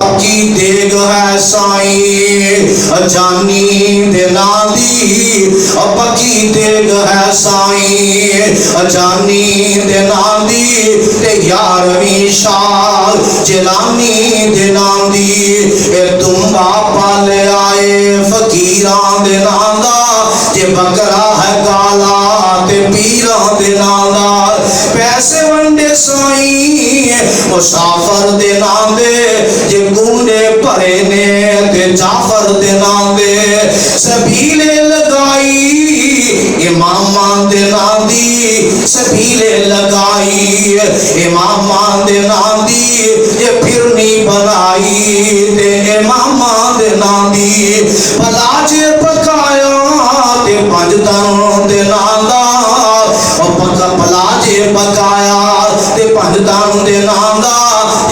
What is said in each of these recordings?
پکی دیگ ہے سائیں جانی دینا دی پکی دیگ ہے سائیں جانی دینا دی تے 11ویں شال جلانی دینا دی تم باپا لے آئے فقیران دینا دا جے بکرا ہے کالا تے پیران دینا دا پیسے ونڈے سائیں مسافر دینا دے جے گونڈے پرے نے تے جعفر دینا دے سبیلے لگائی امامان دینا دی سبیلے لگائی امامان دینا دی یہ پھرنی بنائی تے امامان دینا دی پلاجے پکایا تے پنجدن دینا دا پلاجے پکایا تے پنجدن دینا دا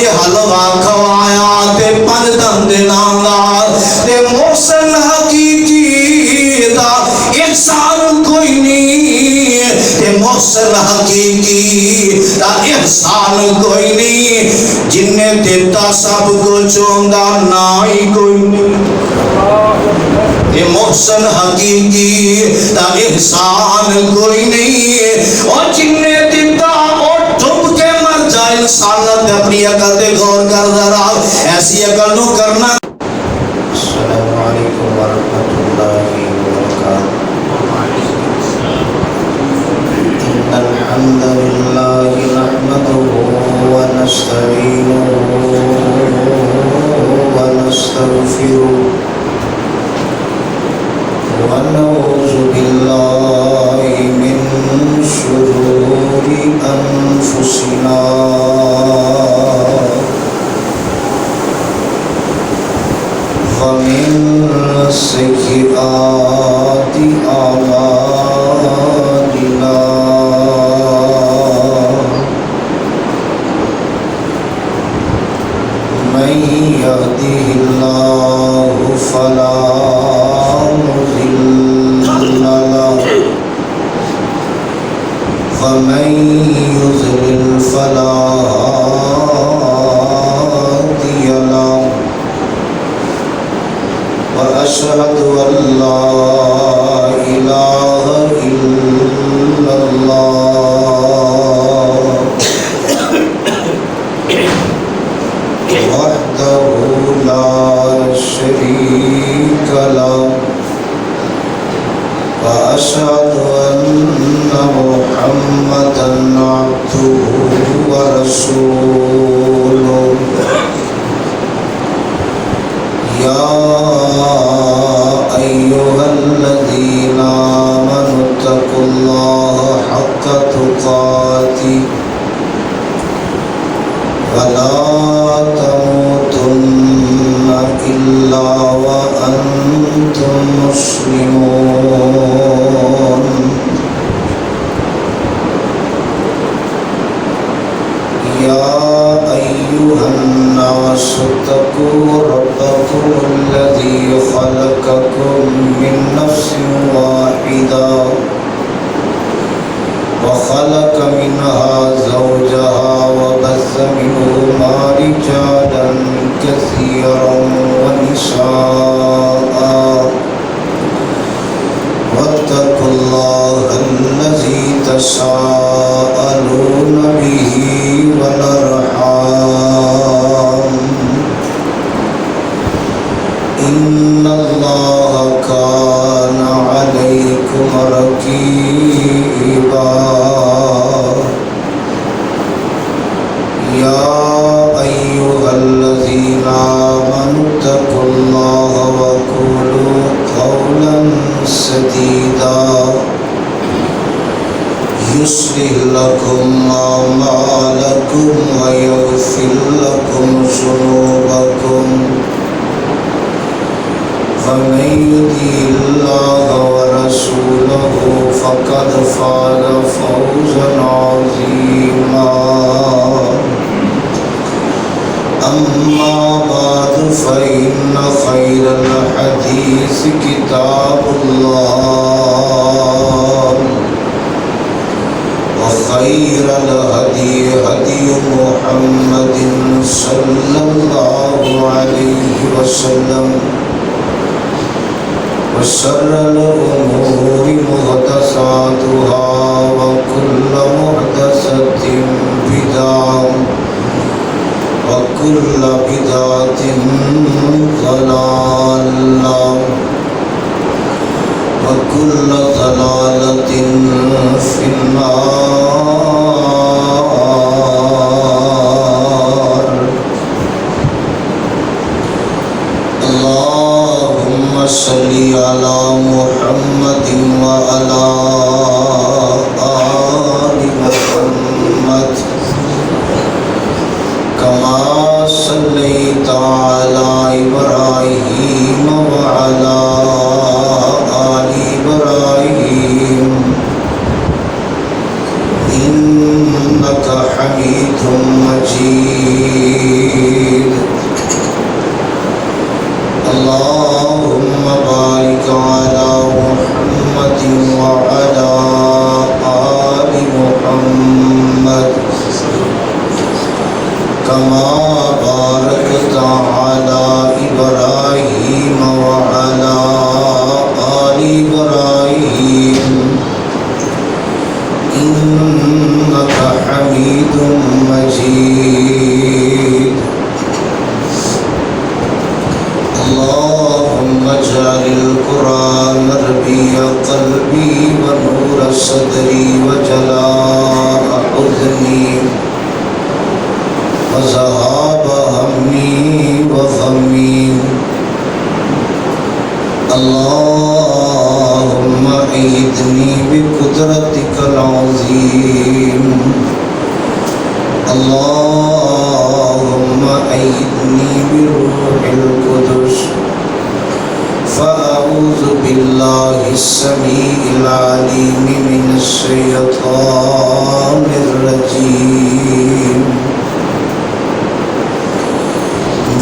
یہ حلوہ کھوایا تے پنجدن دینا دا تے محسن حقیقی دا احسان کوئی نہیں تے محسن حقیقی دا احسان کوئی نہیں جن نے دیتا سب کو چونگا نائی کوئی نہیں یہ محسن حقیقی دا احسان کوئی نہیں اور جن نے دیتا اور ڈھب کے مر جائے انسانت اپنی عقل تے غور کر ذرا ایسی عقل نو کرنا. السلام علیکم ورحمۃ اللہ وبرکاتہ. ان الحمد للہ نحمده ونستعینه ونستغفره ونعوذ بالله من شرور أنفسنا ومن سيئات أعمالنا من يهده الله فلا ومن يضلل فلا هادي له وأشهد أن لا إله إلا الله وحده لا شريك له وأشهد أن محمدًا عبده ورسوله. يا أيها الذين آمنوا اتقوا الله حق تقاته ولا تموتن إلا وأنتم مسلمون. يا أيها الناس اتقوا ربكم الذي خلقكم من نفس واحدة وخلق منها زوجها وبث منهما رجالا كثيرا ونساء واتقوا الله الذي تساءلون به والأرحام إن الله كان عليكم رقيبا. يا أيها الذين آمنوا اتقوا الله وقولوا قولا سديدا يصلح لكم أعمالكم ويغفر لكم ذنوبكم ومن يطع الله ورسوله فقد فاز فوزا عظيما. أما بعد فإن خير الحديث كتاب الله وخير الهدي هدي محمد صلى الله عليه وسلم وشر الأمور محدثاتها وكل محدثة بدعة وكل بدعة ضلالة وكل ضلالة في النار. اللهم صل على محمد وعلى آل محمد كما صليت على إبراهيم وعلى آل إبراهيم إنك حميد مجيد. اللهم بارك على محمد وعلى آل محمد كما باركت على إبراهيم وعلى آل إبراهيم إنك حميد مجيد. اللهم اجعل القرآن ربيع قلبي ونور صدري وجلاء حزني وذهاب همي وغمي. اللهم أيدني بقدرتك العظيم. اللهم أيدني بروح القدس. فأعوذ بالله السميع العليم من الشيطان الرجيم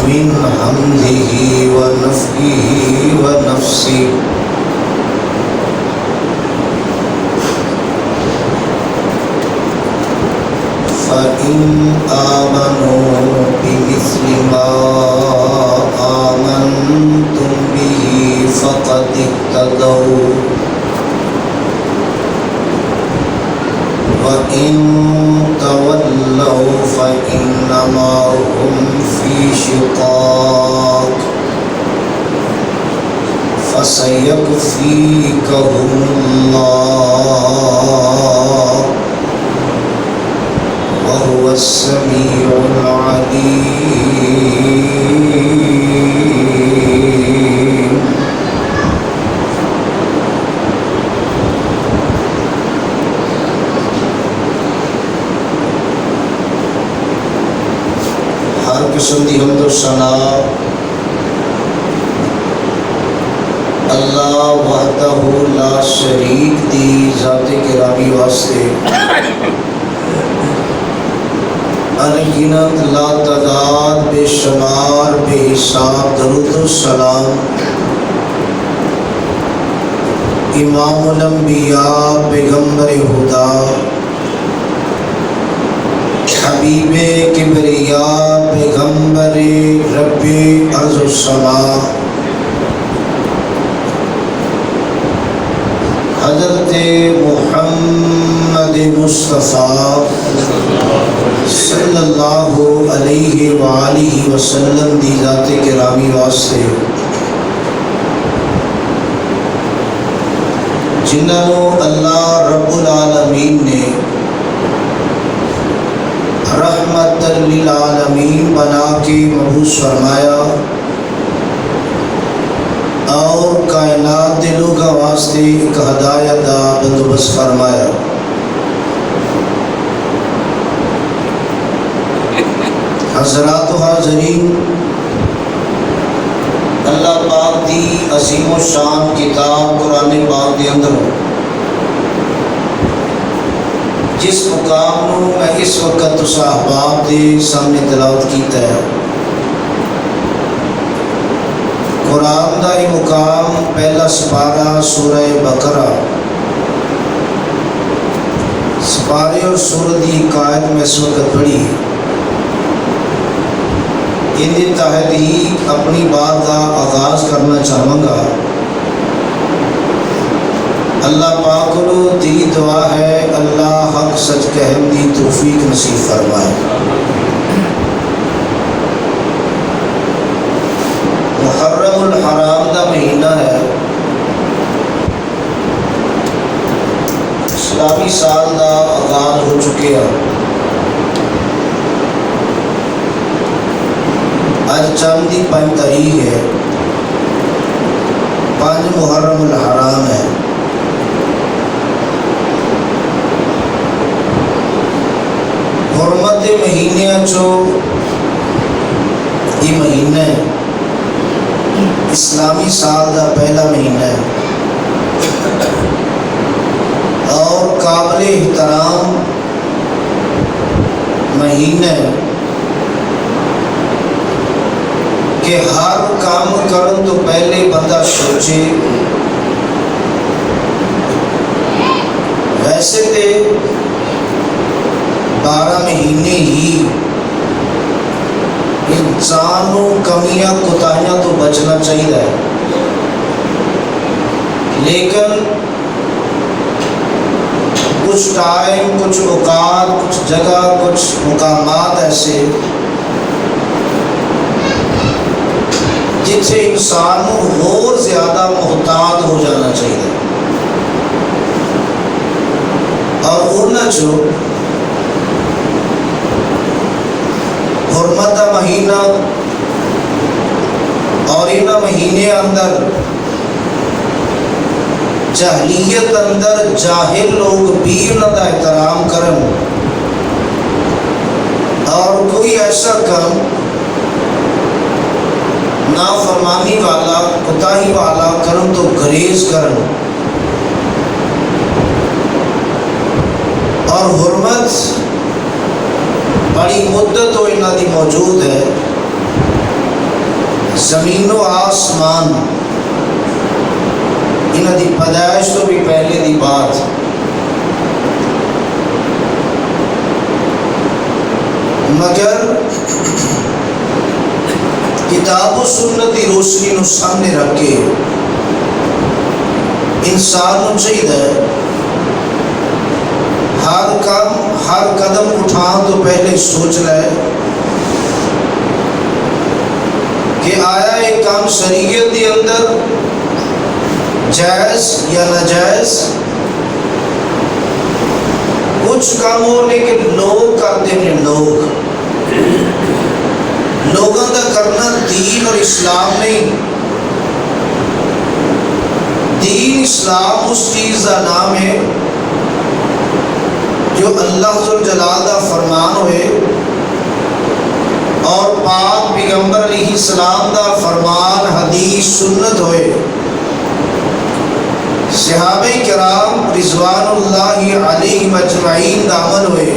من حمده ونفخه ونفسه. فإن آمنوا بمثل ما آمنتم به فقد اهتدوا وإن تولوا فإنما هم في شقاق فسيكفيكهم الله وهو السميع العليم. ہر قسم دی حمد و ثنا اللہ وحدہ لا شریک دی ذات گرامی واسطے انگنت لا تعداد بے شمار بے حساب درود و سلام امام الانبیاء پیغمبر خدا حبیب کبریاء پیغمبر رب ارض و سما حضرت محمد مصطفیٰ صلی اللہ علیہ وآلہ وسلم دی ذات گرامی واسطے جنہوں اللہ رب العالمین نے رحمت للعالمین بنا کے مبعوث فرمایا اور کائنات دلوں کا واسطے ایک ہدایت دا بندوبست فرمایا. حضرات و حاضرین، اللہ پاک دی عظیم و شان کتاب قرآن پاک دے اندر جس مقام نو میں اس وقت تسا احباب دے سامنے تلاوت کیتا ہے، قرآن دا یہ مقام پہلا سپارہ سورہ بقرہ، سپارے اور سورہ دی قائد میں اس وقت پڑھی. ان کے تحت ہی اپنی بات کا آغاز کرنا چاہوں گا۔ اللہ پاک کو دی دعا ہے اللہ حق سچ کہن دی توفیق نصیب فرمائے۔ محرم الحرام دا مہینہ ہے، اسلامی سال دا آغاز ہو چکے ہیں۔ آج چاند دی 5 تاریخ ہے، 5 محرم الحرام ہے۔ حرمت مہینے چو یہ مہینہ ہے، اسلامی سال دا پہلا مہینہ ہے اور قابل احترام مہینہ ہے کہ ہر کام کرن تو پہلے بندہ سوچے۔ ویسے تے 12 مہینے ہی انسان کو کمیاں کوتاہیاں تو بچنا چاہیے، لیکن کچھ ٹائم، کچھ اوقات، کچھ جگہ، کچھ مقامات ایسے جتھے انسان کو اور زیادہ محتاط ہو جانا چاہیے، اور انہاں چو حرمت کا مہینہ اور انہاں مہینے اندر جاہلیت اندر جاہل لوگ بھی انہاں دا احترام کرن اور کوئی ایسا کام نافرمانی والا، کوتاہی والا کرن تو گریز کرن، اور حرمت بڑی مدت تو انہاں دی موجود ہے۔ زمین و آسمان انہاں دی پیدائش تو بھی پہلے دی بات، مگر کتاب و سنت دی روشنی نو سامنے رکھ کے انسان نو چاہیے ہر کام، ہر قدم اٹھان تو پہلے سوچ لے کہ آیا یہ کام شریعت کے اندر جائز یا ناجائز۔ کچھ کاموں نے کہ لوگ کرتے ہیں، لوگوں کا کرنا دین اور اسلام نہیں۔ دین اسلام اس چیز کا نام ہے جو اللہ ذوالجلال دا فرمان ہوئے اور پاک پیغمبر علیہ السلام دا فرمان حدیث سنت ہوئے، صحابہ کرام رضوان اللہ علیہم اجمعین دا عمل ہوئے۔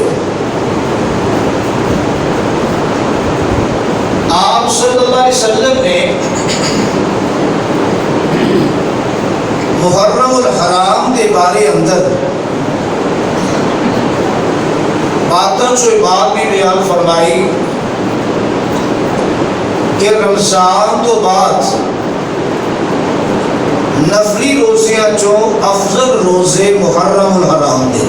آپ صلی اللہ علیہ وسلم نے محرم الحرام کے بارے اندر باتوں سے بات بھی بیان فرمائی کہ رمضان تو بعد نفلی روزیاں جو افضل روزے محرم الحرام دے،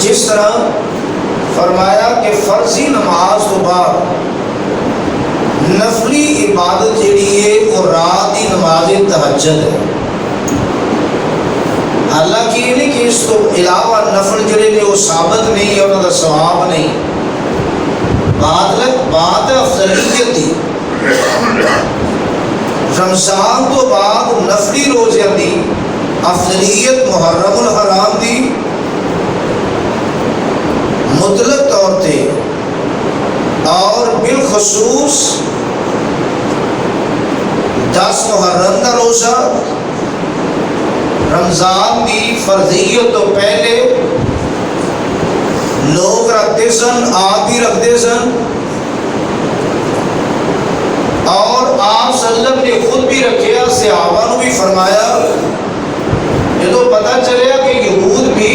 جس طرح فرمایا کہ فرضی نماز تو بعد نفلی عبادت جڑی ہے وہ رات کی نماز تہجد ہے۔ حالانکہ یہ نہیں کہ اس تو علاوہ نفل جڑے نے وہ ثابت نہیں ہے، انہوں کا ثواب نہیں، بات افضلیت دی۔ رمضان تو بعد نفلی روزیاں دی افضلیت محرم الحرام دی مطلق طور تے، اور بالخصوص 10 محرم کا روزہ رمضان کی فرضیت تو پہلے لوگ رکھتے سن، آپ بھی رکھتے سن، اور آپ صلی اللہ علیہ وسلم نے خود بھی رکھیا، صحابہ نے بھی فرمایا۔ یہ تو پتہ چلیا کہ یہود بھی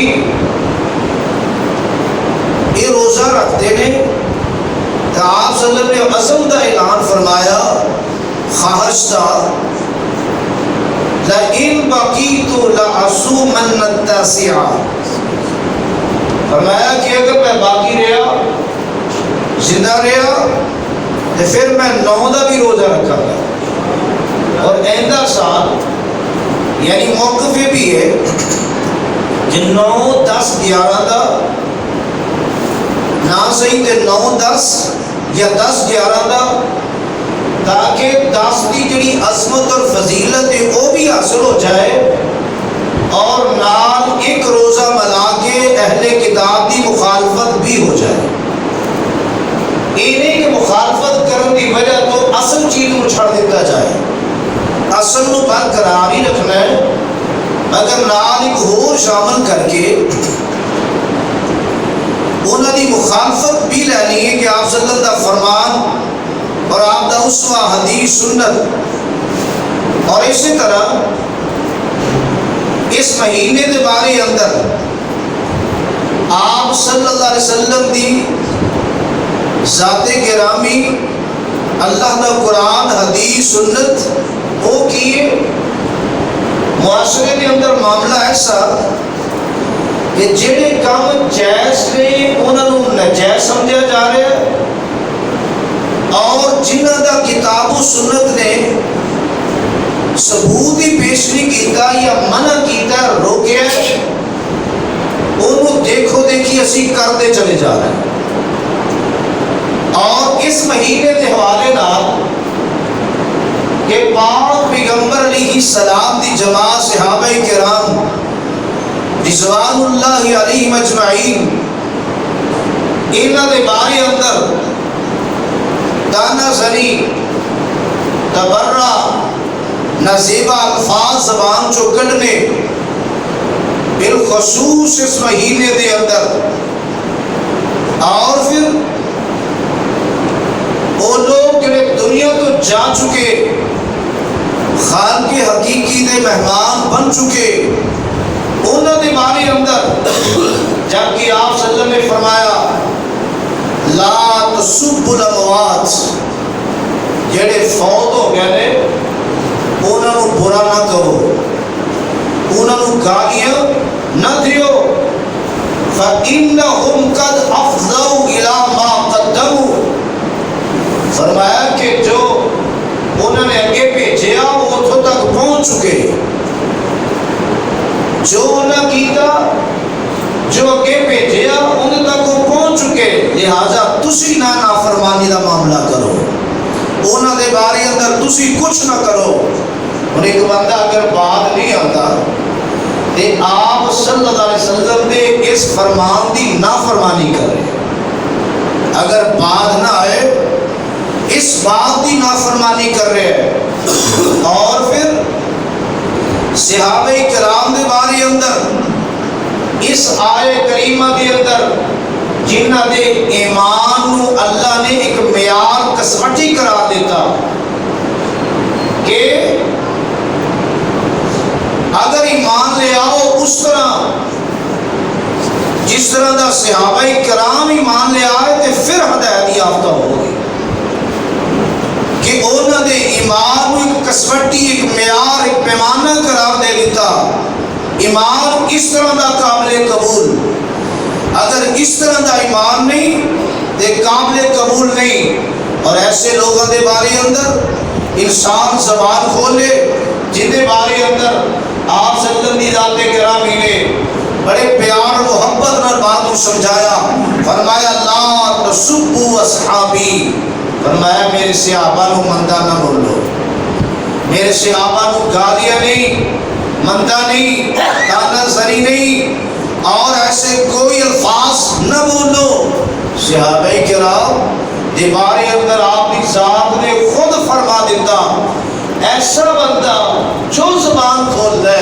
یہ روزہ رکھتے ہیں تو آپ صلی اللہ علیہ وسلم نے عزم کا اعلان فرمایا، خواہش تھا، لَإِن بَقِيتُ لَأَصُومَنَّ التَّاسِعَ، فرمایا کہ اگر میں باقی رہا، زندہ رہا، تو پھر میں 9 کا بھی روزہ رکھا گا۔ اور آئندہ سال یعنی موقف یہ بھی ہے کہ 9، 10، 11 کا نہ صحیح تے 9، 10 یا 10، 11 کا، تاکہ 10 کی جڑی عظمت اور فضیلت ہے وہ بھی حاصل ہو جائے، اور نال ایک روزہ ملا کے اہل کتاب کی مخالفت بھی ہو جائے۔ یہ نہیں کہ مخالفت کرنے کی وجہ تو اصل چیز کو چھڑ دیتا جائے، اصل کو برقرار ہی رکھنا ہے، مگر نال ایک اور شامل کر کے انہوں نے مخالفت بھی لینی ہے کہ آپ صلی اللہ علیہ وسلم کا فرمان اور آپ کا اسوہ حدیث سنت۔ اور اسی طرح اس مہینے کے بارے اندر آپ صلی اللہ علیہ وسلم دی ذات گرامی، اللہ کا قرآن حدیث سنت وہ کیے۔ معاشرے کے اندر معاملہ ایسا کہ جڑے کام جائز نے انہوں ناجائز سمجھا جا رہا ہے، اور جنہ کا کتاب و سنت نے ثبوت ہی پیش نہیں کیتا یا منع کیتا روکیا، انہوں دیکھو دیکھی اسی کرتے چلے جا رہے ہیں۔ اور اس مہینے کے حوالے نال کہ پاک پیغمبر علیہ السلام دی جماعت صحابہ کرام رضوان اللہ علیہم اجمعین، انہاں دے بارے اندر تانا زنی، تبرہ، نازیبہ الفاظ زبان چو کڈنے، بالخصوص اس مہینے دے اندر، اور پھر وہ لوگ جڑے دنیا تو جا چکے، خالق حقیقی دے مہمان بن چکے، انہوں نے بارے اندر جبکہ آپ صلی اللہ علیہ وسلم نے فرمایا لا تسبوا الاموات، جڑے فوت ہو گئے نے انہوں نے برا نہ کرو، انہوں نے گالیاں نہ دیو، فَإِنَّهُمْ قَدْ أَفْضَوْا إِلَى مَا قَدَّمُوا، فرمایا کہ جو انہوں نے اگے بھیجیا وہ اتھوں تک پہنچ چکے، جو انہوں نے کیتا جو اگے بھیجیا انہوں تک وہ پہنچ چکے، لہذا تسی نہ نافرمانی کا معاملہ کرو، انہوں نے بارے اندر تسی کچھ نہ کرو۔ اور ایک بندہ اگر بات نہیں آتا تو آپ صلی اللہ علیہ وسلم نے اس فرمان دی نافرمانی کرے، اگر بات نہ آئے اس بات کی نافرمانی کر رہے ہیں۔ اور پھر صحابہ کرام دے بارے اندر اس آئے کریمہ دے اندر جنہ دے ایمان نو اللہ نے ایک معیار کسوٹی قرار دیتا کہ اگر ایمان لے آؤ اس طرح جس طرح دا صحابہ کرام ایمان لے آئے تو پھر ہدایت یافتہ ہوگی، کہ انہوں نے ایمان ایک کسوٹی، ایک معیار، ایک پیمانہ قرار دے دیتا، ایمان اس طرح دا قابل قبول، اگر اس طرح دا ایمان نہیں تو قابل قبول نہیں۔ اور ایسے لوگوں دے بارے اندر انسان زبان کھولے جن دے بارے اندر آپ صلی اللہ علیہ ذات گرامی نے بڑے پیار و محبت نال بات کو سمجھایا، فرمایا لا تسبوا اصحابی، فرمایا میرے صحابہ نو مندہ نہ بولو، میرے صحابہ نو گالیاں نہیں، مندہ نہیں، تانا زنی نہیں، اور ایسے کوئی الفاظ نہ بولو۔ صحابہ کرام دے بارے اندر آپ کی ذات نے خود فرما دیتا ایسا بندہ جو زبان کھول دے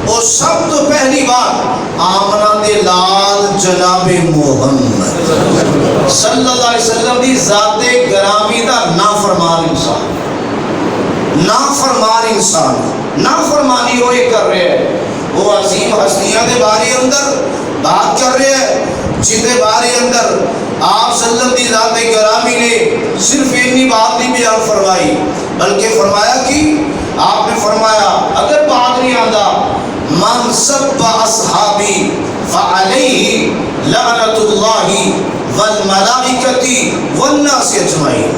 وہ سب تو پہلی بار آمنہ دے لال جناب محمد صلی اللہ علیہ وسلم دی ذات گرامی دا نافرمان انسان، نافرمان انسان، نافرمانی وہ یہ کر رہے ہیں، وہ عظیم ہستیاں دے بارے اندر بات کر رہے ہیں جتنے بارے اندر آپ صلی اللہ علیہ ذات گرامی نے صرف اتنی بات نہیں بیان فرمائی، بلکہ فرمایا کہ آپ نے فرمایا اگر بات نہیں آتا من سب اصحابی فعلیہ لعنت اللہ والملائکۃ والناس اجمعین،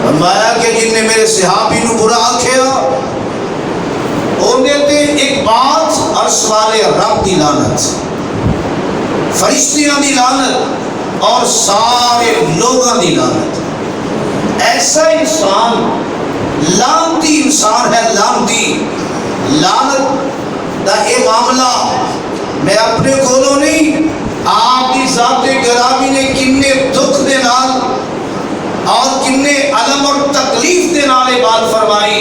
فرمایا کہ جن نے میرے صحابی نو برا آکھیا انہیں تے ایک بات عرش والے رب دی لعنت، فرشتیاں دی لعنت اور سارے لوگاں دی لعنت۔ ایسا انسان لعنتی انسان ہے، لعنتی لعنت دا اے معاملہ میں اپنے کولوں نہیں، آپ کی ذات گرامی نے کنے دکھ دے نال اور کنے علم اور تکلیف دے نال بات فرمائی،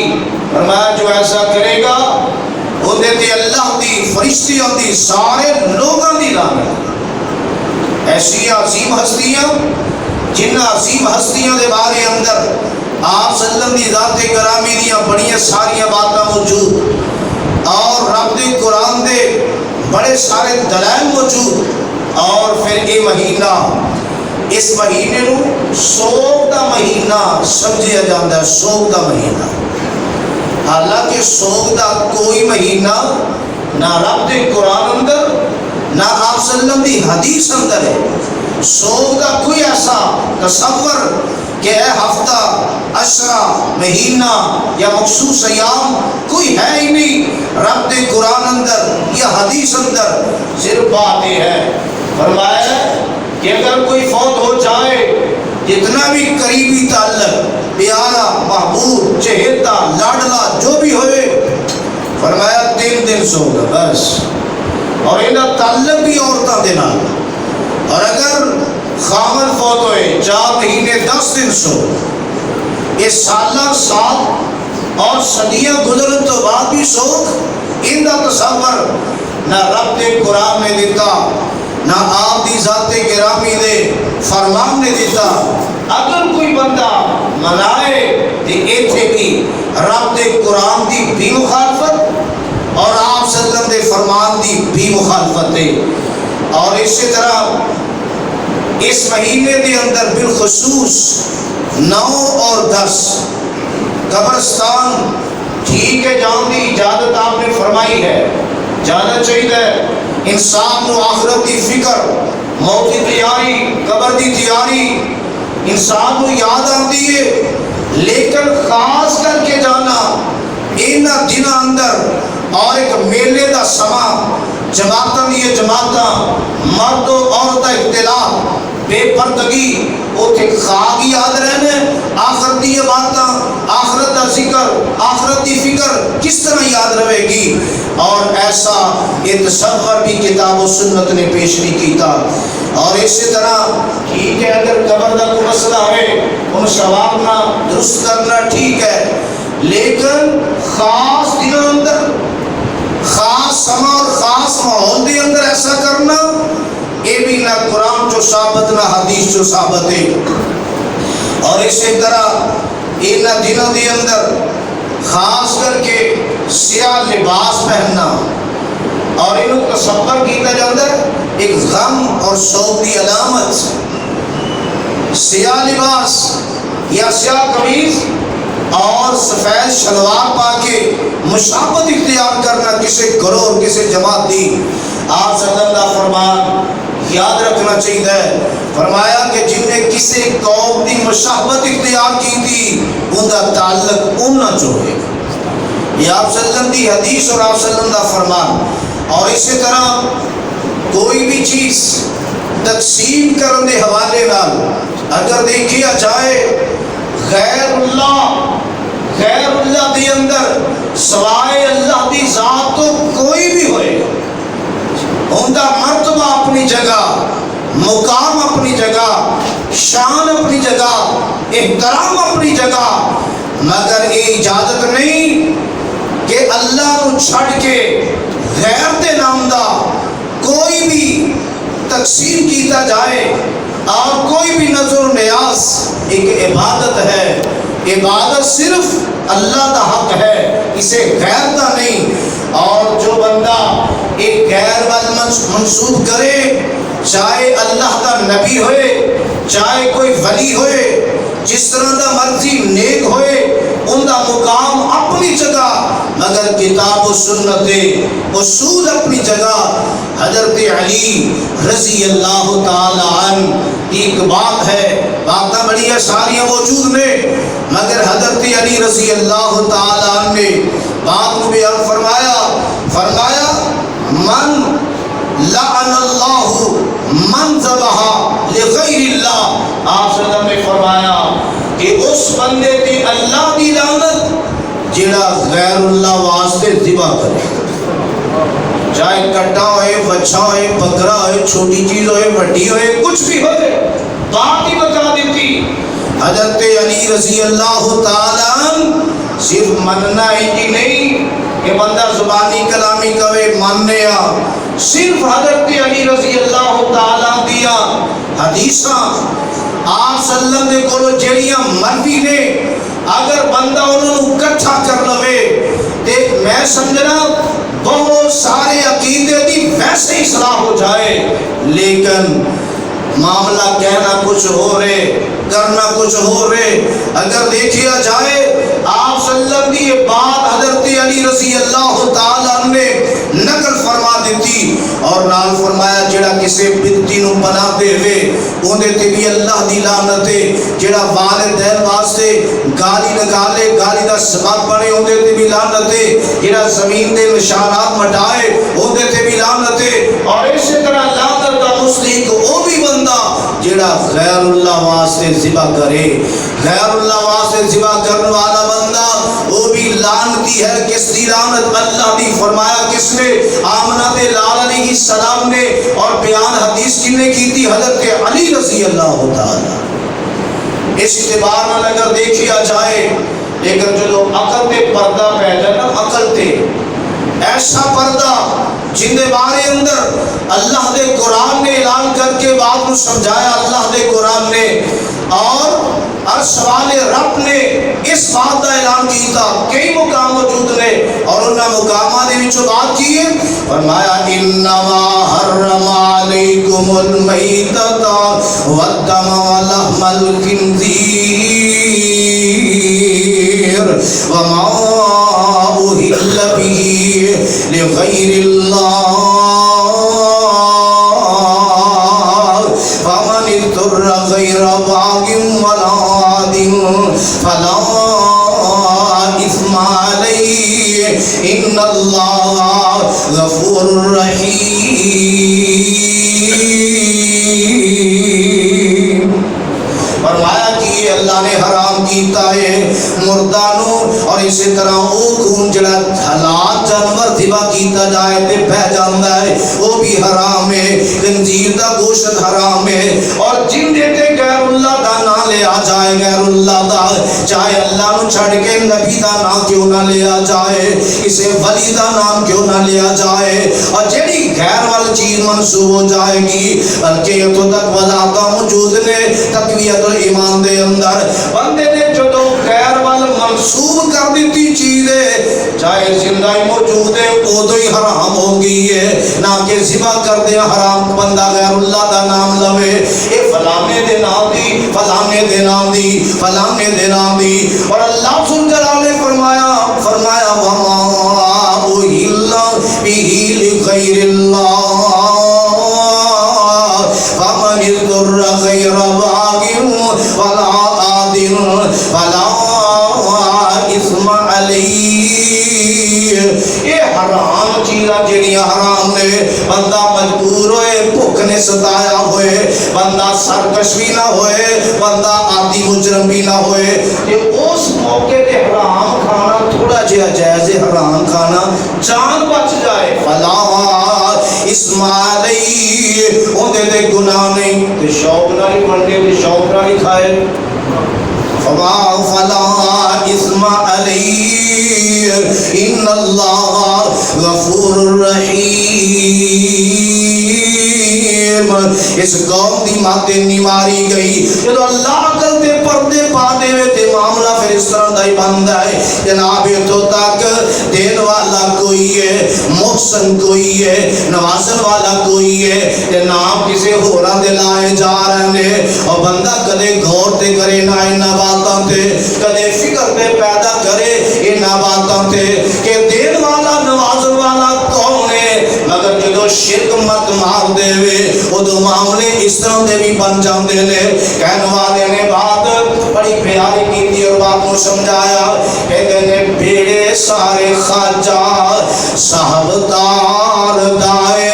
فرمایا جو ایسا کرے گا وہ دیتے اللہ دی فرشتیاں دی سارے لوگاں دی لعنت۔ ایسی عظیم ہستیاں جن عظیم ہستیاں دے بارے اندر آپ صلی اللہ علیہ ذات گرامی دیاں بڑی ساریاں باتاں موجود اور رب دے قرآن دے بڑے سارے دلائل موجود، اور پھر یہ مہینہ، اس مہینے نو سوگ دا مہینہ سمجھیا جاتا ہے، سوگ دا مہینہ، حالانکہ سوگ دا کوئی مہینہ نہ رب دے قرآن اندر نہ آپ صلی اللہ علیہ وسلم حدیث اندر ہے۔ سوگ دا کوئی ایسا تصور کہ اے ہفتہ، عشرہ، مہینہ یا مخصوص ایام کوئی ہے ہی نہیں رب دے قرآن اندر یا حدیث اندر، صرف بات یہ ہے فرمایا کہ اگر کوئی فوت ہو جائے جتنا بھی قریبی تعلق، پیارا، محبوب، چہیتا، لاڈلا جو بھی ہوئے، فرمایا 3 دن سو گا بس، اور انہاں تعلق بھی عورتاں دے نال، اور اگر خامن فوت ہوئے 4 مہینے 10 دن سو۔ یہ سالہ سال اور صدیاں گزرن تو بعد بھی سوکھ ان کا تصور نہ رب دے قرآن نے دیتا نہ آپ دی ذات گرامی دے فرمان نے دیتا۔ اگر کوئی بندہ منائے تو ایتھے بھی رب دے قرآن دی بھی مخالفت اور آپ صلی اللہ علیہ وسلم دے فرمان دی بھی مخالفت ہے۔ اور اسی طرح اس مہینے دے اندر بالخصوص 9 اور 10 قبرستان ٹھیک ہے جان دی اجازت آپ نے فرمائی ہے، جانا چاہیے، انسان کو آخرت کی فکر، موت کی تیاری، قبر کی تیاری انسان کو یاد آتی ہے، لیکن خاص کر کے جانا ان دنوں اندر اور ایک میلے دا سما، جماعتاں دی جماعتاں، مرد و عورت اختلاف، بے پردگی، اوتھے خواہ یاد رہنے، آخرت دی باتاں، آخرت دا ذکر، آخرت دی فکر کس طرح یاد رہے گی؟ اور ایسا یہ تصور بھی کتاب و سنت نے پیش نہیں کیتا۔ اور اسی طرح ٹھیک ہے اگر قبر دا کوئی مسئلہ ہے ان ثواب نہ درست کرنا ٹھیک ہے، لیکن خاص دنوں اندر خاص سما اور خاص ماحول دے اندر ایسا کرنا یہ بھی نہ قرآن جو ثابت نہ حدیث جو ثابت ہے۔ اور اسی طرح ان دنوں دے اندر خاص کر کے سیاہ لباس پہننا اور انہوں تصور کیتا جاتا ہے ایک غم اور سوگ کی علامت، سیاہ لباس یا سیاہ قمیض اور سفید شلوار پا کے مشابہت اختیار کرنا کسی گروہ کسی جماعت دی، آپ صلی اللہ علیہ فرمان یاد رکھنا چاہیے۔ فرمایا کہ جن نے کسی قوم کی مشابہت اختیار کی تھی ان کا تعلق ان نہ جوڑے گا، یہ آپ صلی اللہ علیہ حدیث اور آپ صلی اللہ علیہ فرمان۔ اور اسی طرح کوئی بھی چیز تقسیم کرنے کے حوالے نال اگر دیکھیا جائے غیر اللہ دی اندر سوائے اللہ دی ذات تو کوئی بھی ہوئے، ان کا مرتبہ اپنی جگہ، مقام اپنی جگہ، شان اپنی جگہ، احترام اپنی جگہ، مگر یہ اجازت نہیں کہ اللہ کو چھڑ کے غیر دے نام دا کوئی بھی تقسیم کیتا جائے، اور کوئی بھی نظر و نیاز ایک عبادت ہے، عبادت صرف اللہ دا حق ہے، اسے غیر دا نہیں۔ اور جو بندہ ایک غیر وال منسوب کرے چاہے اللہ کا نبی ہوئے چاہے کوئی ولی ہوئے جس طرح دا مرضی نیک ہوئے ان دا مقام اپنی جگہ مگر کتاب و سنت اصول اپنی جگہ. حضرت علی رضی اللہ تعالی عنہ ایک بات ہے، باتیں بڑی ساریاں موجود نے مگر حضرت علی رضی اللہ تعالی عنہ نے بات کو بیان فرمایا من لعن اللہ من ذبح لغیر اللہ. آپ صلی اللہ علیہ وسلم نے فرمایا کہ اس بندے کی اللہ کی لعنت جڑا غیر اللہ واسطے ذبح کرے، چاہے کٹا ہوئے بچہ ہوئے بکرا ہوئے چھوٹی چیز ہوئے بڑی ہوئے کچھ بھی ہوئے. بات ہی بتا دیتی حضرت علی رضی اللہ تعالیٰ عنہ صرف مننا ہی نہیں کہ بندہ زبانی کلامی کہے ماننے صرف حضرت علی رضی اللہ تعالیٰ دیا حدیثاں آپ صلی اللہ علیہ وسلم کو جڑیاں مرضی نے اگر بندہ انہوں اکٹھا کر لوے تے میں سمجھنا بہت سارے عقیدے دی ویسے ہی صلاح ہو جائے، لیکن معاملہ کہنا کچھ ہو رہے کرنا کچھ ہو رہے. اگر دیکھیا جائے آپ صلی اللہ علیہ وسلم کی یہ بات حضرت علی رضی اللہ تعالیٰ نے نقل فرما دیتی اور نال فرمایا جڑا کسے بدتی نو بنا دے وے اوندے تے بھی اللہ دی لعنت ہے، جڑا والدین واسطے گالی لگا لے گالی دا سبب بنے اوندے تے بھی لعنت ہے، جڑا زمین دے نشانات مٹائے اوندے تے بھی لعنت ہے. اور اسی طرح لعنت دا مستحق او بھی بندہ جڑا غیر اللہ واسطے ذبح کرے، غیر اللہ واسطے ذبح کرنے والا بندہ وہ بھی لعنتی ہے. کس دی لعنت؟ اللہ دی. فرمایا کس نے؟ آمنہ دے لال علیہ السلام نے. اور بیان حدیث کی نے کی تھی حضرت علی رضی اللہ تعالی. اس اعتبار میں اگر دیکھیا جائے لیکن جو لوگ عقل تے پردہ پہ جانا عقل تے ایسا پردہ جن دے بارے اندر اللہ دے قرآن نے اعلان کر کے بات کو سمجھایا اللہ دے قرآن نے اور عرش والے رب نے اس بات کا اعلان کیتا. کئی مقام موجود نے اور انہاں مقامات دے وچوں بات کی ہے. فرمایا انما حرم علیکم المیتۃ والدم ولحم الخنزیر وما اہل به لغیر اللہ فمن اضطر غیر باغ ولا عاد فلا اثم علیہ ان اللہ غفور رحیم. فرمایا کہ اللہ نے حرام کیتا ہے مردانوں اور اسی طرح وہ خون جڑا حلال جانور ذبح کیتا جائے تے بہ جاندا ہے وہ بھی حرام ہے. خنزیر دا گوشت حرام ہے. اور جن دے تے غیر اللہ دا نام لیا جائے غیر اللہ دا چاہے اللہ نو چھڑ کے نبی دا نام کیوں نہ لیا جائے کسے ولی دا نام کیوں نہ لیا جائے اور جڑی غیر والی چیز منسوب ہو جائے گی بلکہ یہ تو تک وضاحتہ موجود نے تقویت ایمان دے اندر بندے نے جو غیر وال منسوب کر دیتی چیز ہے چاہے زندہ ہی موجود ہے ادو ہی حرام ہو گئی ہے. نہ کہ ذبح کر دے حرام بندہ غیر اللہ دا نام لوے اے فلانے دے نام دی فلانے دے نام دی فلانے دے نام دی. اور اللہ سن جلال نے فرمایا وما اہل به لغیر اللہ فمن اضطر غیر باغ ولا عاد فلا اثم علیہ. یہ حرام چیزاں جڑیاں حرام نے بندہ مجبور ہوئے بھوک نے ستایا ہوئے بندہ سرکش بھی نہ ہوئے بندہ عادی مجرم بھی نہ ہوئے کہ اس موقع تے حرام کھانا تھوڑا جہا جائز حرام کھانا جان بچ جائے فلا اسم علیہ اندے دے گناہ نہیں تے شوق نہ ہی بنڈے تے شوق نہ ہی کھائے فلا اسم علیہ ان اللہ غفور رحیم. اس قوم دی ماتیں نہیں ماری گئی جب اللہ عقل تے پردے پا دے وے تے معاملہ پھر اس طرح دا ہی بندا ہے جناب اتوں تک دین والا کوئی ہے محسن کوئی ہے نوازن والا کوئی ہے تے نام کسی ہوراں دے لائے جا رہے ہیں اور بندہ کدے غور تے کرے نہ انہاں باتاں تے کدے فکر تے پیدا کرے انہاں باتاں تے کہ دین والا نوازن والا کون ہے مگر جدو شرک مت مار دے وے ادو معاملے اس طرح دے بھی بن جاندے نے کہنے والے نے بات بڑی پیاری کی اور بات کو سمجھایا کہتے نے بیڑے سارے خواجہ صاحب تار دائے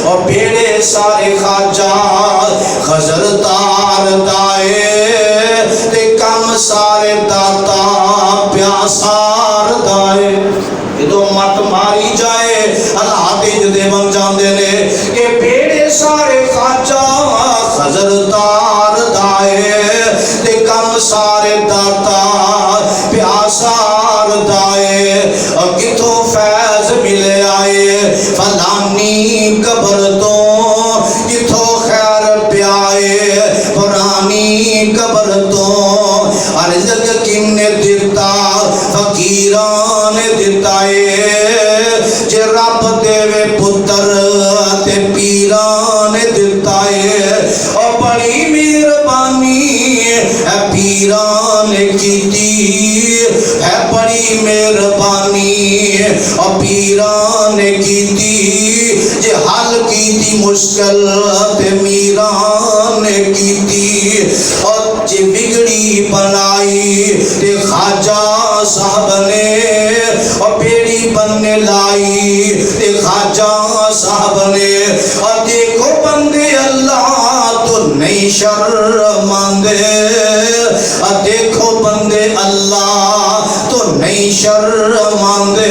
اور بیڑے سارے خواجہ خضر تار دائے تے کم سارے داتا پیاسار دائے جدو مت ماری جائے اللہ دے جدے بن جاندے نے کہ بیڑے سارے خواجہ خضر تار دائے تے کم سارے داتا پیاسار دائے اور کتوں فیض ملے آئے فلانی قبر تو کتوں خیر پیائے پرانی قبر تو رزق کن نے دیتا فقیران دیتا ہے جے رب دے وے پتر تے پیران دیتا ہے اور بڑی مہربانی ہے پیران کیتی ہے بڑی مہربانی اور پیران کیتی جے حل کیتی مشکل تے میران کیتی اور جے بگڑی بنائی تے خواجہ صاحب نے اور بیڑی بننے لائی تے خواجہ صاحب نے اور دیکھو بندے اللہ تو نہیں شرماندے اور دیکھو بندے اللہ تو نہیں شرماندے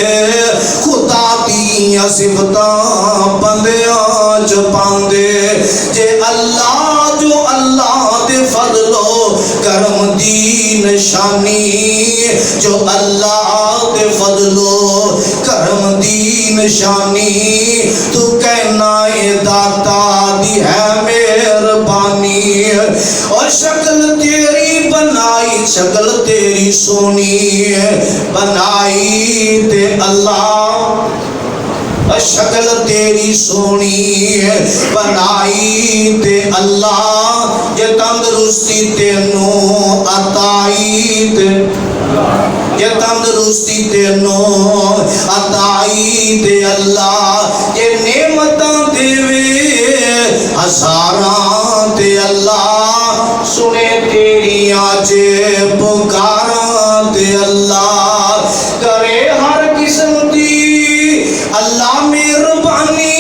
خدا دیاں صفتاں بندیاں چ پاندے جے اللہ جو اللہ دے فضل و کرم دی نشانی جو اللہ دے فضل و کرم دی نشانی تو کہنا اے داتا دی ہے مہربانی اور شکل تیری بنائی شکل تیری سونی بنائی تے اللہ شکل تیری سونی بنائی تے اللہ جے تندرستی تینوں عطائی تے جے تندرستی تینوں عطائی تے اللہ جے نعمتاں دیوے ہزاراں تے اللہ سنے تیری آجے پکاراں تے اللہ کرے ہر قسم دی اللہ مہربانی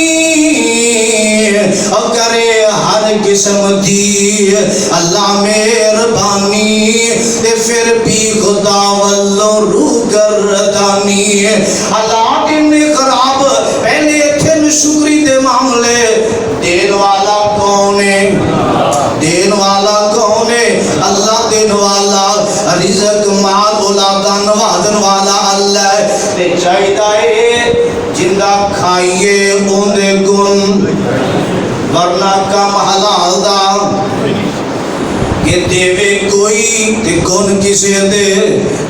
اور کرے ہر قسم دی اللہ مہربانی تے پھر بھی خدا والوں روح گردانی حالات انہیں خراب پہلے اتھے شکری دے معاملے دین والا کون ہے دین والا کون ہے اللہ دین والا رزق مال اولاداں نوازن والا اللہ تے چاہیے جندہ کھائیے اوندے گن ورنہ کم حلال دا کہ دیوے کوئی تے گن کسے دے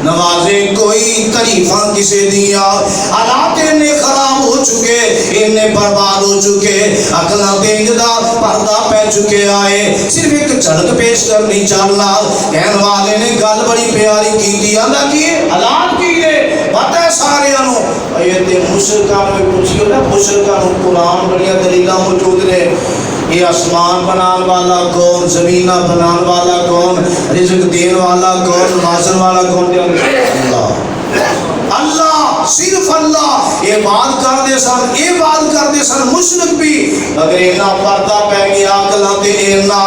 نوازے کوئی تعریفاں کسے دیا حالات انہیں خراب ہو چکے انہیں برباد ہو چکے عقلاں دیجدہ پردہ پہ چکے آئے صرف ایک جھلک پیش کرنی چاہنا کہنے والے نے گل بڑی پیاری کی دی اللہ کی حالات کی دے پتہ ہے سارے انہوں ایتے مشرکان میں پوچھئے نا مشرکان قرآن بڑیا دلیلہ موجود نے یہ آسمان بنان والا کون زمینہ بنان والا کون رزق دین والا کون نوازن والا کون اللہ اللہ صرف اللہ یہ بات کر دے سن مشرک بھی اگر اینا پردہ پہ گیا اکلاں تے اینا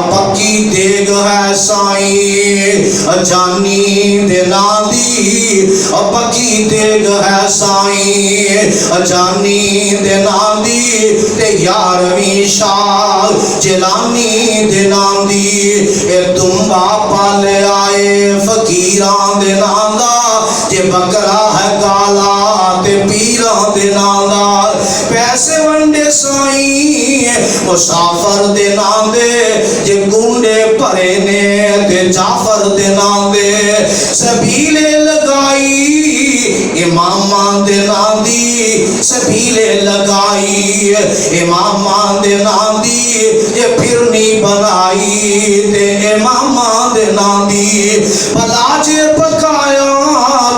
پکی دیگ ہے سائیں جانی دے ناندی پکی دیگ ہے سائیں جانی دے ناندی تے یارویں شاہ جلانی دے ناندی اے تم باپا لے آئے فقیران دے ناندہ جے بکرا ہے کالا تے پیران دے ناندہ پیسے ونڈے سائیں مسافر دے ناندے جے گونڈے پرے نے تے جعفر دے نام دے سبیلے لگائی اماماں دے نام دی سبیلے لگائی اماماں دے نام دی یہ پھرنی بنائی تے اماماں دے نام دی پلاج پکایا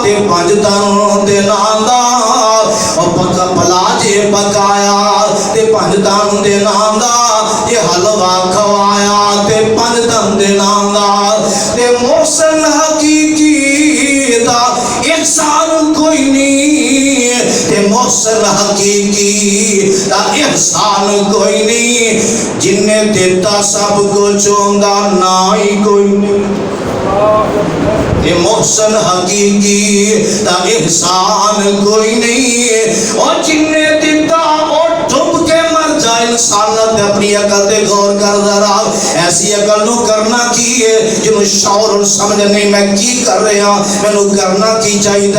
تے پنج دن دے نام دا پلاج پکایا تے پنج دن دے نام دا یہ حلوہ کھوایا تے پنج دن دے نام دا تے محسن حقیقی دا احسان کوئی نہیں تے محسن حقیقی دا احسان کوئی نہیں جن نے دیتا سب کو چونگا نائی کوئی نہیں یہ محسن حقیقی دا احسان کوئی نہیں اور جن نے دیتا اور ڈوب کے مر جائے انسانت اپنی عقل تے غور کر ذرا ایسی عقل نو کرنا کی ہے جنہوں شعور سمجھ نہیں میں کی کر رہا میں نو کرنا کی چاہیے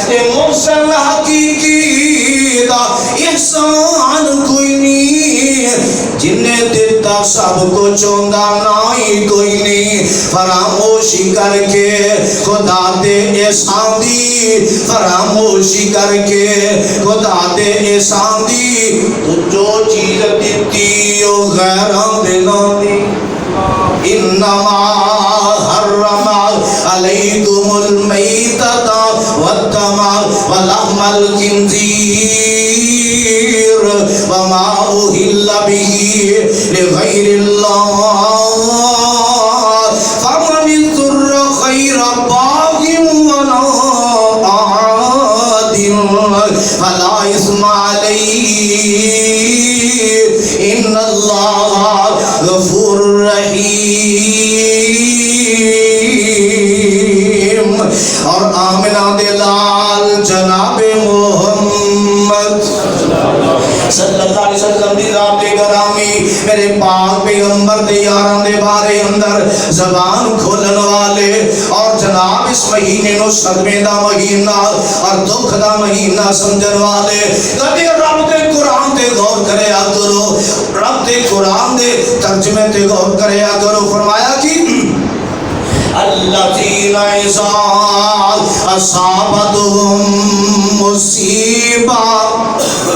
یہ محسن حقیقی دا احسان کوئی نہیں جن نے دیتا سب کو چونگا نائی کوئی نہیں فراموشی کر کے خدا دے احسان دی فراموشی کر کے خدا دے احسان دی تو جو چیز دیتی او غیران دے نہ دی انما حرم علیکم المیتۃ والدم ولحم الخنزیر وما اہل به لغیر اللہ فمن اضطر غیر باغ ولا عاد فلا اثم علیہ ان اللہ غفور رحیم اور آمنہ دلال جناب محمد صلی اللہ علیہ وسلم دی ذات گرامی میرے پاک پیغمبر دے یاران دے بارے اندر زبان کھولن والے اور جناب اس مہینے نو صدمے دا مہینہ اور دکھ دا مہینہ سمجھن والے کبھی رب دے قرآن تے غور کریا کرو رب دے قرآن دے ترجمے تے غور کریا کرو فرمایا کہ الذین اذا اصابتهم مصیبہ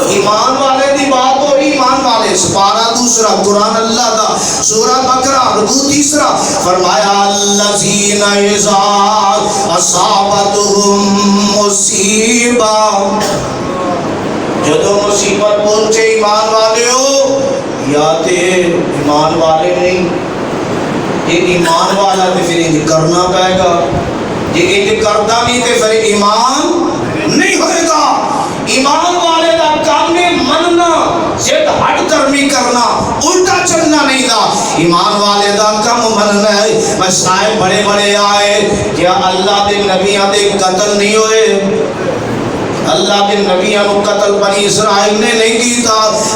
ایمان والے دی بات ہو ایمان والے سپارہ دوسرا قرآن اللہ دا سورہ بقرہ رکوع تیسرا فرمایا الذین اذا اصابتهم مصیبہ جدو مصیبت پہنچے ایمان والے ہو یا تے ایمان والے نہیں یہ ایمان والا تے پھر انج کرنا پائے گا یہ انج کرتا نہیں تے پھر ایمان نہیں ہوئے گا ایمان والے دا کام ہے مننا زد ہٹ کرمی کرنا الٹا چلنا نہیں دا ایمان والے دا کم مننا ہے مسائل بڑے بڑے آئے کیا اللہ دے نبیاں دے قتل نہیں ہوئے اللہ کے نبیوں کو قتل بنی اسرائیل نے نہیں کیتا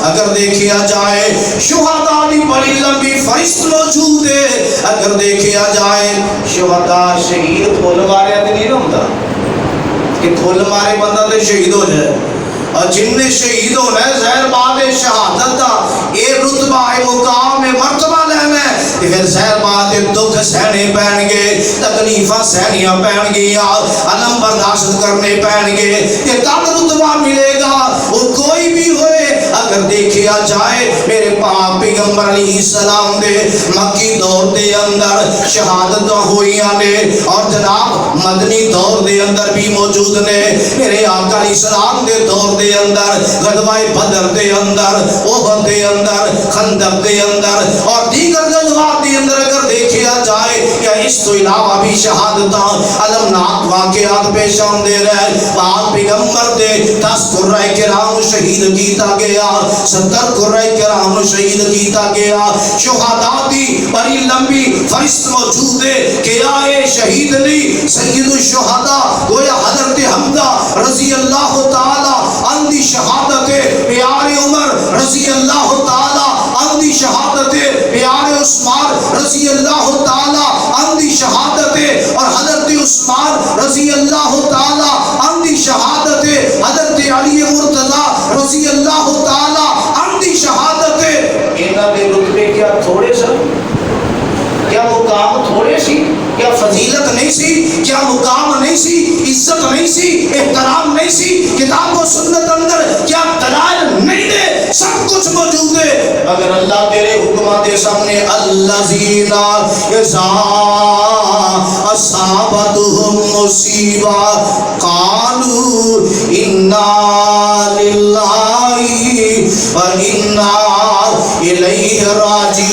اگر دیکھیا جائے شہداء بھی بڑی لمبی فہرست موجود ہے اگر دیکھیا جائے شہداء شہید پھول مارے تے نہیں ہوتا کہ پھول مارے بندہ تے شہید ہو جائے اور جن نے شہید ہونا ہے زہر بات شہادت دا اے رتبہ اے مقام اے مرتبہ لینا ہے پھر زہر بات دکھ سہنے پہن گے تکلیفہ سہنیاں پہن گیا علم برداشت کرنے پہن گے یہ تب رتبہ ملے گا وہ کوئی بھی ہوئے اگر دیکھیا جائے میرے پاک پیغمبر علیہ السلام دے مکی دور دے اندر شہادت ہوئیاں نے اور جناب مدنی دور دے اندر بھی موجود نے میرے آقا علیہ السلام دے دور دے اندر غزوہ بدر دے اندر احد دے اندر خندق دے اندر اور دیگر غزوات دے اندر اگر دیکھیا جائے یا اس تو علاوہ بھی شہادتاں علمناک واقعات پیش آمدے رہے پاک پیغمبر دے 10 قرۂ کرام شہید کیتا گیا 70 قرۂ کرام شہید کیتا گیا شہداء دی بڑی لمبی فہرست موجود ہے کہ آئے شہید نہیں سید الشہداء گویا حضرت حمزہ رضی اللہ تعالی عنہ شہادت پیارے عمر رضی اللہ تعالی عنہ شہادت پیارے عثمان رضی اللہ تعالی عنہ شہادت اور حضرت عثمان رضی اللہ تعالی عنہ شہادت حضرت علی مرتضی رضی اللہ تعالی عنہ شہادت انہاں دے رتبے کیا تھوڑے سن کیا مقام تھوڑے سی کیا نہیں سی, کیا مقام نہیں سی, عزت نہیں سی, احترام نہیں سی, کتاب و سنت اندر کیا دلائل نہیں دے, سب کچھ موجود ہے. اگر اللہ تیرے حکمات سامنے الذین اذا اصابتهم مصیبہ قالوا انا للہ وانا الیہ راجعون.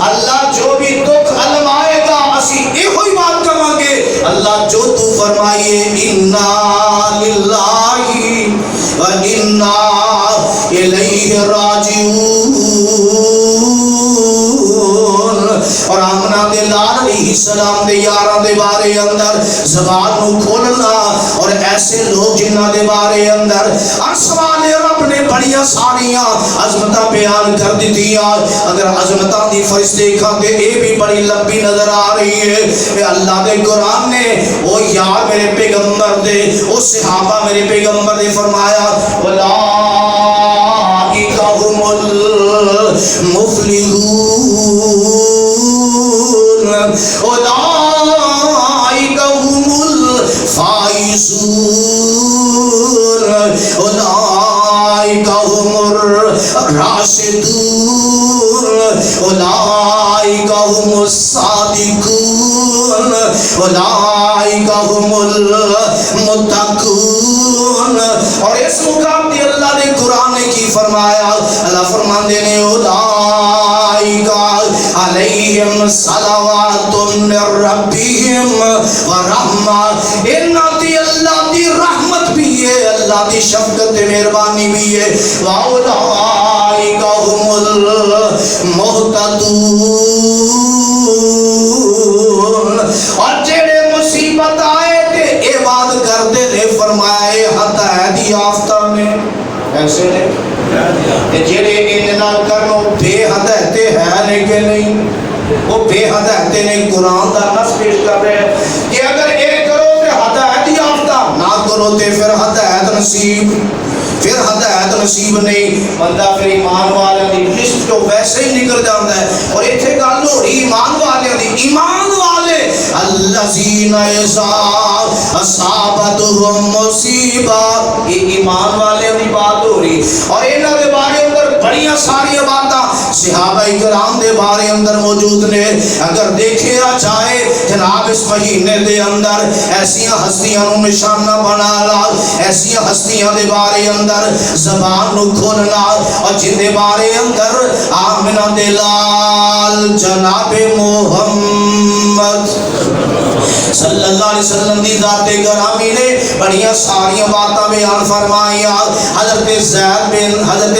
اللہ جو بھی دکھ علم آئے گا اسی یہ ہوئی بات کہاں گے, اللہ جو تو فرمائیے انا للہ وانا الیہ راجعون. اور آمنہ دے لال علیہ السلام دے یارہ دے بارے اندر زبان نو کھولنا, اور ایسے لوگ جنہ دے بارے اندر ارسوالے رب نے بڑیاں ساریاں عظمتہ بیان کر دیتیاں. اگر عظمتہ دی فرشتے کھاتے اے بھی بڑی لمبی نظر آ رہی ہے, اے اللہ دے قرآن نے وہ یار میرے پیغمبر دے, وہ صحابہ میرے پیغمبر دے فرمایا اولئک هم المفلحون اولئک هم الفائزون اولئک هم الراشدون اولئک هم الصادقون اولئک هم المتقون. اور اس مقام دی اللہ نے قرآن نے کی فرمایا, اللہ فرمان دینے اولئک علیہم صلوات من ربہم ورحمہ, انہاں دی اللہ دی رحمت بھی ہے, اللہ دی شفقت مہربانی بھی ہے. واولئک هم المہتدون. اور جڑے مصیبت آئے تے اے بات کردے نے فرمایا ہدایت یافتہ نے ایسے نے جڑے انہاں کرنو بے ہدایت ہے کہ نہیں, وہ بے ہدایت نے قرآن دا نص پیش کر رہے ہیں کہ اگر ایک کرو تے ہدایت یافتہ, نہ کرو تے پھر ہدایت نصیب, پھر ہدایت نصیب نہیں. بندہ پھر ایمان والے دی لسٹ تو ویسے ہی نکل جاتا ہے. اور ایتھے گل ہو رہی ایمان والے دی, ایمان والے الذین اذا اصابتهم مصیبہ, یہ ایمان والے دی بات ہو رہی. اور انہاں دے بارے اندر بڑیاں ساری باتاں صحابہ کرام دے بارے اندر موجود نے. اگر دیکھیا جائے جناب اس مہینے دے اندر ایسیاں ہستیاں نو نشانہ بنا لا, ایسیاں ہستیاں دے بارے اندر زبان نو کھولنا, اور جن دے بارے اندر آمنہ دے لال جناب محمد صلی اللہ علیہ وسلم دی ذات گرامی نے بڑیاں ساریاں باتاں بیان فرمائیاں. حضرت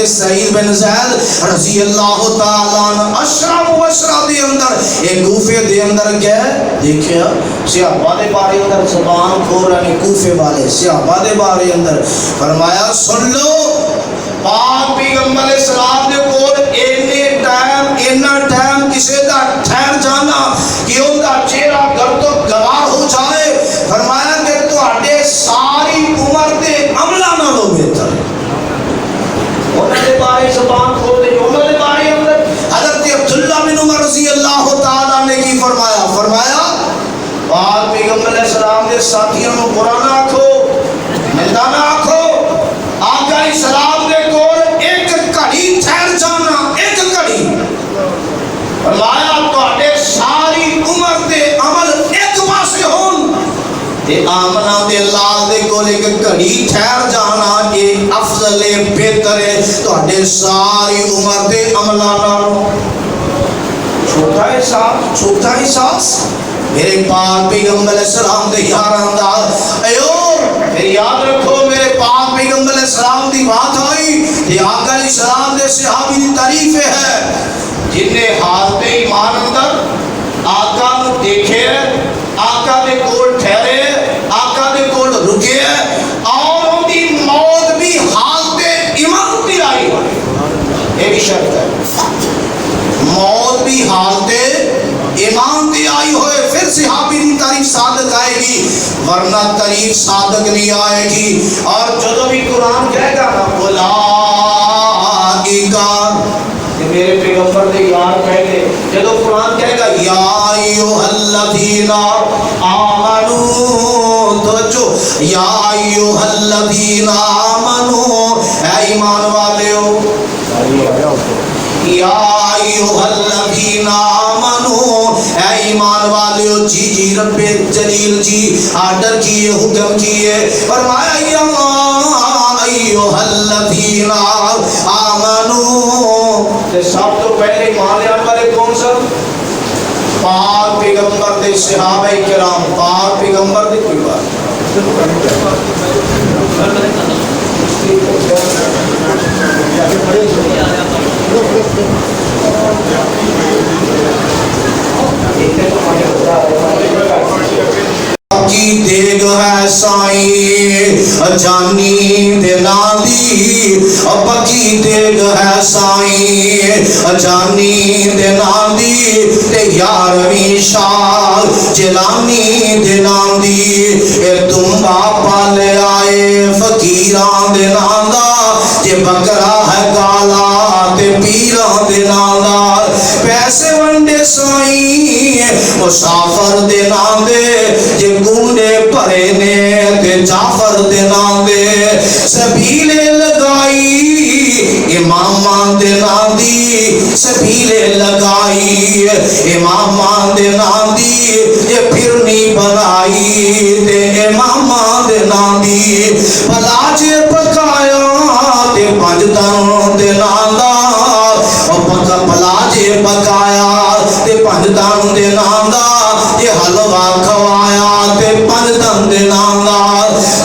سعید بن زید رضی اللہ تعالیٰ عنہ اشرا مبشرہ دے اندر ایک کوفے دے اندر گئے, دیکھیا صحابہ دے بارے اندر زبان کھول رہے ہیں, کوفے والے صحابہ دے بارے اندر فرمایا سن لو پاک پیغمبر اسلام دے کول اینا ٹائم کسے دا ٹھہر جانا کہ ان دا چہرہ گرد و گوار ہو جائے. فرمایا کہ تو اڈے ساری عمر دے عملہ نہ لو بہتر ہے. انہوں نے بارے زبان کھول دے, انہوں نے بارے اندر حضرت عبداللہ بن عمر رضی اللہ تعالیٰ نے کی فرمایا, پاک پیغمبر علیہ السلام دے ساتھیوں کو برا نہ آکھو, ملتا نہ آکھو. آقا اسلام دے کول ایک گھڑی ٹھہر جانا, ایک گھڑی. فرمایا تواڈے ساری عمر دے عمل ایک پاسے ہون تے آمنہ دے لال دے کول ایک گھڑی ٹھہر جانا اے افضل بہتر ہے تواڈے ساری عمر دے عملاں نالوں. چھوٹا احساس میرے پاک پیغمبر علیہ السلام دے یاراں دا ایو پھر یاد رکھو میرے پاک پیغمبر علیہ السلام دی بات آئی کہ آقا علیہ السلام دے صحابی دی تعریف ہے جن نے حالت ایمان اندر آقا نو دیکھے, آقا دے کول ٹھہرے, آقا دے کول رکے, اور ان دی موت بھی حالت ایمان دی آئی ہوئی. یہ بھی شرط ہے, موت بھی حالت ایمان دی آئی ہوئے پھر صحابی دی تعریف صادق آئے گی, ورنہ تعریف صادق نہیں آئے گی. اور جدو بھی قرآن کہے گا نا اولئک کہ میرے پیغمبر دے یار کہے گے جب قرآن کہے گا یا ایھا الذین آمنو، توجہ، یا ایھا الذین آمنو، اے ایمان والےو، یا ایھا الذین آمنو، اے ایمان والےو، جی جی رب جلیل جی آرڈر کیے، حکم کیے، فرمایا یا ایھا الذین آمنو۔ سب تو پہلے ایمان لے آنے والے کون سا؟ پاک پیغمبر دے صحابہ کرام، پاک پیغمبر دے کوئی بات کی دیگ ہے سائیں جانی دے ناندی، پکی دیگ ہے سائیں جانی دے ناندی، تے یارویں شال جلانی دے ناندی، اے تم باپا لے آئے فقیران دے ناندا، جے بکرا ہے کالا تے پیران دے ناندا، پیسے ونڈے سائیں مسافر دے ناندے، جے گونڈے پرے نے تے جعفر دے ناندے، سبیلے لگائی امامان دے ناندی، سبیلے لگائی امامان دے ناندی، جے پھرنی بنائی تے امامان دے ناندی، بھلا جے پکایا تے پنجتن دے ناندا، بھلا جے پکایا تے پنجتن دے ناندا، تے حلوہ کھوایا تے پنجتن دے ناندا،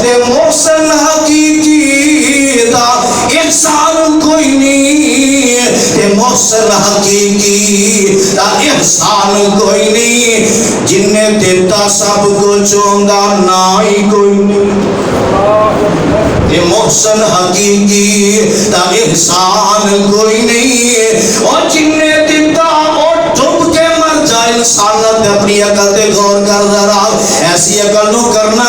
تے محسن حقیقی دا احسان کوئی نہیں، تے محسن حقیقی دا احسان کوئی نہیں، جن نے دیتا سب کو چونگا نائی کوئی نہیں، تے محسن حقیقی دا احسان کوئی نہیں، اور جن نے دیتا اور ڈوب کے مر جائے انسانت اپنی عقل تے غور کر ذرا، ایسی عقل نو کرنا